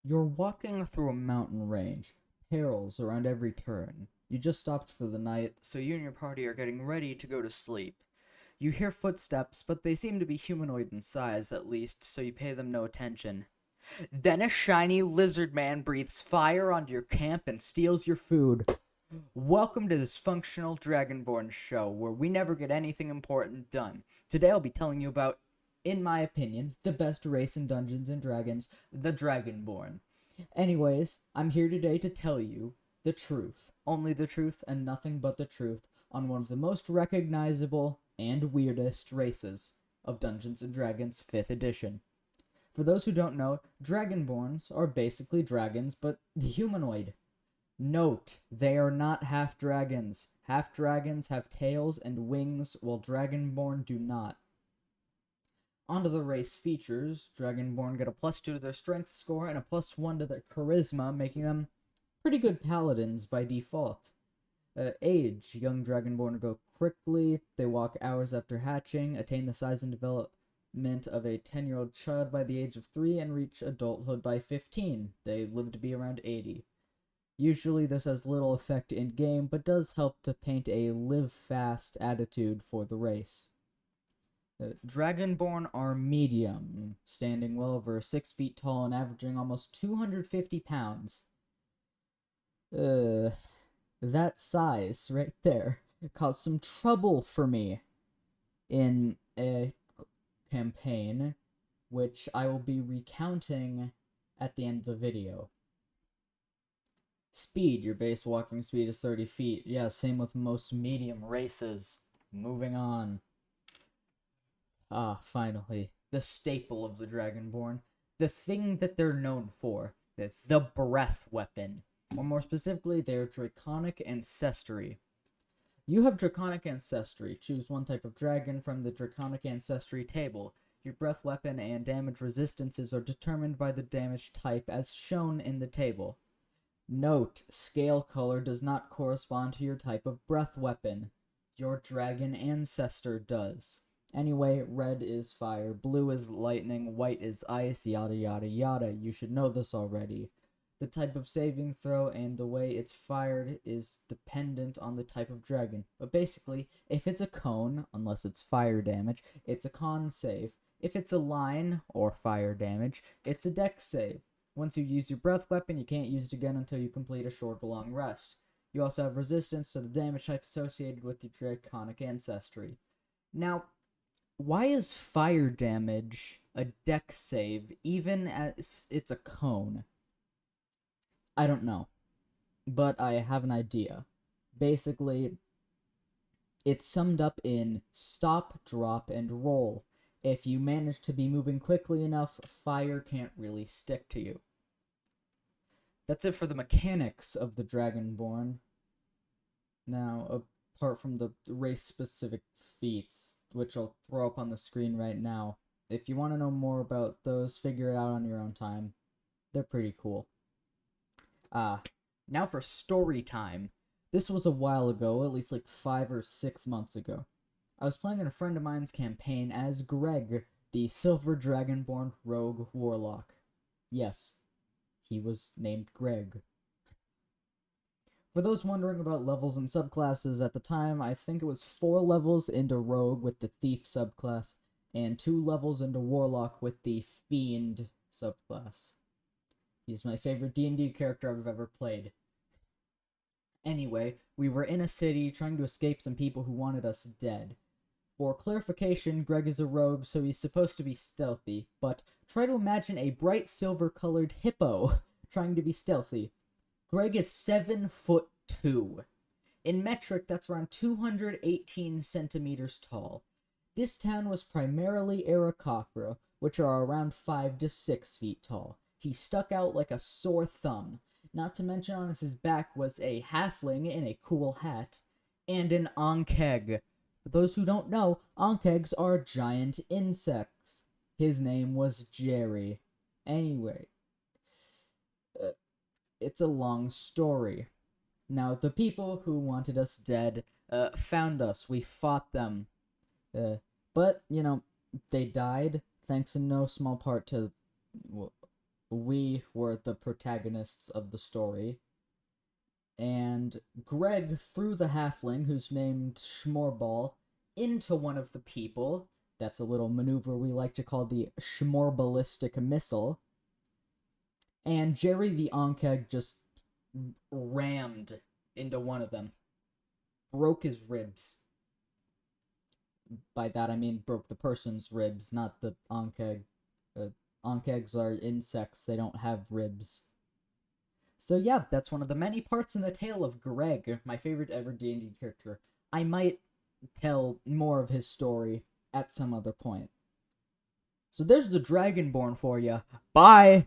You're walking through a mountain range, perils around every turn. You just stopped for the night, so you and your party are getting ready to go to sleep. You hear footsteps, but they seem to be humanoid in size, at least, so you pay them no attention. Then a shiny lizard man breathes fire onto your camp and steals your food. Welcome to this functional Dragonborn show, where we never get anything important done. Today I'll be telling you about, in my opinion, the best race in Dungeons and Dragons, the Dragonborn. Anyways, I'm here today to tell you the truth, only the truth and nothing but the truth, on one of the most recognizable and weirdest races of Dungeons and Dragons 5th edition. For those who don't know, Dragonborns are basically dragons, but humanoid. Note, they are not half dragons. Half dragons have tails and wings, while Dragonborn do not. Onto the race features, Dragonborn get a +2 to their strength score and a +1 to their charisma, making them pretty good paladins by default. Age, young Dragonborn go quickly, they walk hours after hatching, attain the size and development of a 10-year-old child by the age of 3, and reach adulthood by 15. They live to be around 80. Usually this has little effect in-game, but does help to paint a live-fast attitude for the race. Dragonborn are medium, standing well over 6 feet tall and averaging almost 250 pounds. That size right there caused some trouble for me in a campaign, which I will be recounting at the end of the video. Speed, your base walking speed is 30 feet. Yeah, same with most medium races. Moving on. Finally. The staple of the Dragonborn. The thing that they're known for. The breath weapon. Or more specifically, their Draconic Ancestry. You have Draconic Ancestry. Choose one type of dragon from the Draconic Ancestry table. Your breath weapon and damage resistances are determined by the damage type as shown in the table. Note, scale color does not correspond to your type of breath weapon. Your dragon ancestor does. Anyway, red is fire, blue is lightning, white is ice, yada yada yada. You should know this already. The type of saving throw and the way it's fired is dependent on the type of dragon. But basically, if it's a cone, unless it's fire damage, it's a con save. If it's a line, or fire damage, it's a dex save. Once you use your breath weapon, you can't use it again until you complete a short or long rest. You also have resistance to the damage type associated with your Draconic Ancestry. Now, why is fire damage a dex save, even if it's a cone? I don't know, but I have an idea. Basically, it's summed up in stop, drop, and roll. If you manage to be moving quickly enough, fire can't really stick to you. That's it for the mechanics of the Dragonborn. Now, apart from the race-specific feats, which I'll throw up on the screen right now, if you want to know more about those, figure it out on your own time. They're pretty cool. Now for story time. This was a while ago, at least like 5 or 6 months ago. I was playing in a friend of mine's campaign as Greg, the Silver Dragonborn Rogue Warlock. Yes, he was named Greg. For those wondering about levels and subclasses, at the time, I think it was 4 levels into Rogue with the Thief subclass, and 2 levels into Warlock with the Fiend subclass. He's my favorite D&D character I've ever played. Anyway, we were in a city trying to escape some people who wanted us dead. For clarification, Greg is a rogue, so he's supposed to be stealthy, but try to imagine a bright silver-colored hippo trying to be stealthy. Greg is 7'2". In metric, that's around 218 centimeters tall. This town was primarily Aarakocra, which are around 5 to 6 feet tall. He stuck out like a sore thumb. Not to mention on his back was a halfling in a cool hat, and an onkeg. For those who don't know, onkegs are giant insects. His name was Jerry. Anyway, it's a long story. Now, the people who wanted us dead found us. We fought them. But, you know, they died, thanks in no small part to we were the protagonists of the story. And Greg threw the halfling, who's named Schmorball, into one of the people. That's a little maneuver we like to call the Schmorbalistic missile. And Jerry the Ankeg just rammed into one of them. Broke his ribs. By that I mean broke the person's ribs, not the Ankeg. Ankegs are insects, they don't have ribs. So yeah, that's one of the many parts in the tale of Greg, my favorite ever D&D character. I might tell more of his story at some other point. So there's the Dragonborn for you. Bye!